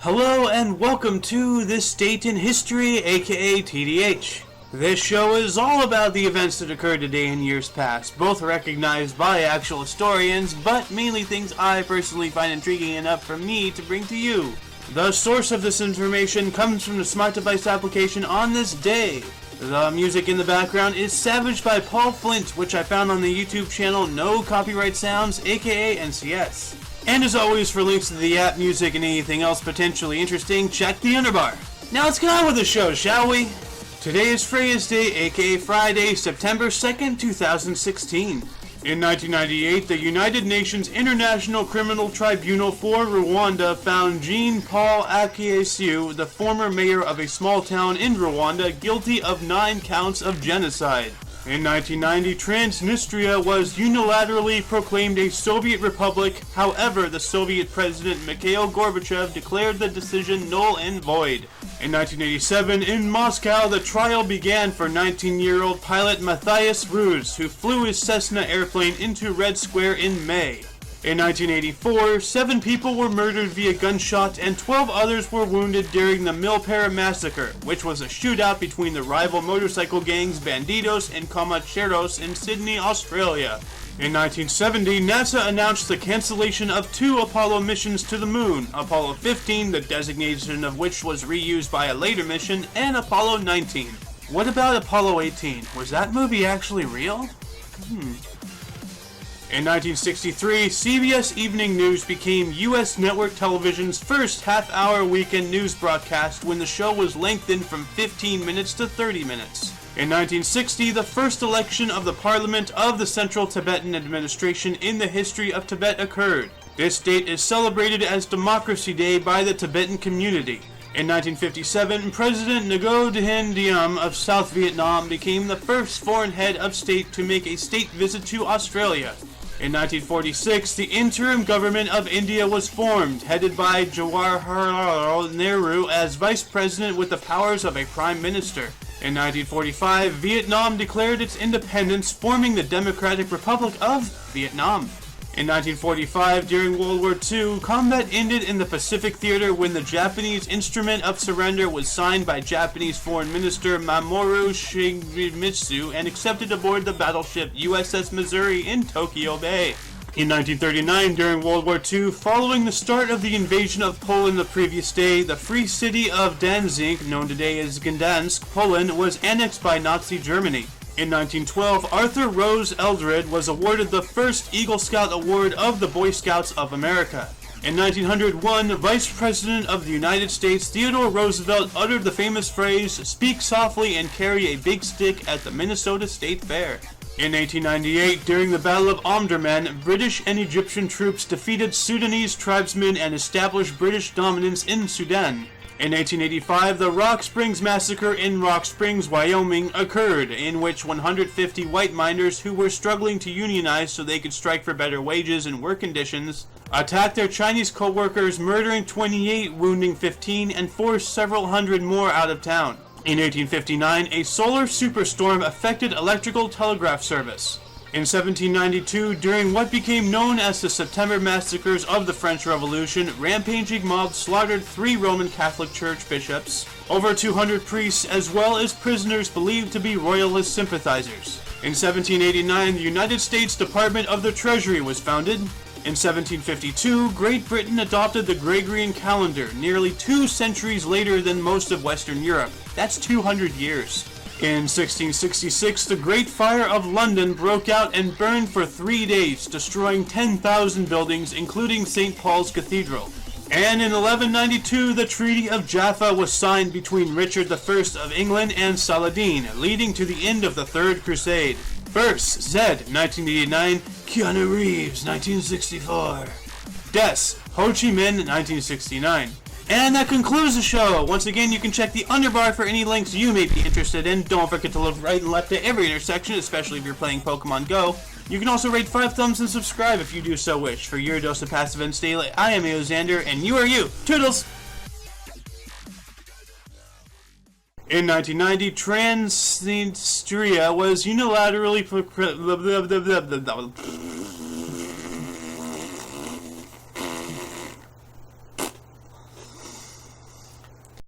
Hello and welcome to This Date in History, aka TDH. This show is all about the events that occurred today in years past, both recognized by actual historians, but mainly things I personally find intriguing enough for me to bring to you. The source of this information comes from the smart device application on this day. The music in the background is Savage by Paul Flint, which I found on the YouTube channel No Copyright Sounds, aka NCS. And as always, for links to the app, music, and anything else potentially interesting, check the underbar. Now let's get on with the show, shall we? Today is Freya's Day, aka Friday, September 2nd, 2016. In 1998, the United Nations International Criminal Tribunal for Rwanda found Jean-Paul Akayesu, the former mayor of a small town in Rwanda, guilty of 9 counts of genocide. In 1990, Transnistria was unilaterally proclaimed a Soviet republic. However, the Soviet President Mikhail Gorbachev declared the decision null and void. In 1987, in Moscow, the trial began for 19-year-old pilot Matthias Ruse, who flew his Cessna airplane into Red Square in May. In 1984, 7 people were murdered via gunshot and 12 others were wounded during the Milpera Massacre, which was a shootout between the rival motorcycle gangs Bandidos and Comancheros in Sydney, Australia. In 1970, NASA announced the cancellation of 2 Apollo missions to the Moon, Apollo 15, the designation of which was reused by a later mission, and Apollo 19. What about Apollo 18? Was that movie actually real? In 1963, CBS Evening News became U.S. network television's first half-hour weekend news broadcast when the show was lengthened from 15 minutes to 30 minutes. In 1960, the first election of the Parliament of the Central Tibetan Administration in the history of Tibet occurred. This date is celebrated as Democracy Day by the Tibetan community. In 1957, President Ngo Dinh Diem of South Vietnam became the first foreign head of state to make a state visit to Australia. In 1946, the interim government of India was formed, headed by Jawaharlal Nehru as vice president with the powers of a prime minister. In 1945, Vietnam declared its independence, forming the Democratic Republic of Vietnam. In 1945, during World War II, combat ended in the Pacific Theater when the Japanese Instrument of Surrender was signed by Japanese Foreign Minister Mamoru Shigemitsu and accepted aboard the battleship USS Missouri in Tokyo Bay. In 1939, during World War II, following the start of the invasion of Poland the previous day, the free city of Danzig, known today as Gdansk, Poland, was annexed by Nazi Germany. In 1912, Arthur Rose Eldred was awarded the first Eagle Scout Award of the Boy Scouts of America. In 1901, Vice President of the United States Theodore Roosevelt uttered the famous phrase, "Speak softly and carry a big stick" at the Minnesota State Fair. In 1898, during the Battle of Omdurman, British and Egyptian troops defeated Sudanese tribesmen and established British dominance in Sudan. In 1885, the Rock Springs Massacre in Rock Springs, Wyoming occurred, in which 150 white miners who were struggling to unionize so they could strike for better wages and work conditions attacked their Chinese co-workers, murdering 28, wounding 15, and forced several hundred more out of town. In 1859, a solar superstorm affected electrical telegraph service. In 1792, during what became known as the September Massacres of the French Revolution, rampaging mobs slaughtered 3 Roman Catholic Church bishops, over 200 priests, as well as prisoners believed to be Royalist sympathizers. In 1789, the United States Department of the Treasury was founded. In 1752, Great Britain adopted the Gregorian calendar, nearly 2 centuries later than most of Western Europe. That's 200 years. In 1666, the Great Fire of London broke out and burned for 3 days, destroying 10,000 buildings, including St. Paul's Cathedral. And in 1192, the Treaty of Jaffa was signed between Richard I of England and Saladin, leading to the end of the Third Crusade. Births: Zed, 1989, Keanu Reeves, 1964. Deaths: Ho Chi Minh, 1969. And that concludes the show. Once again, you can check the underbar for any links you may be interested in. Don't forget to look right and left at every intersection, especially if you're playing Pokemon Go. You can also rate 5 thumbs and subscribe if you do so wish. For your dose of passive events daily, I am Xander, and you are you. Toodles! In 1990, Transnistria was unilaterally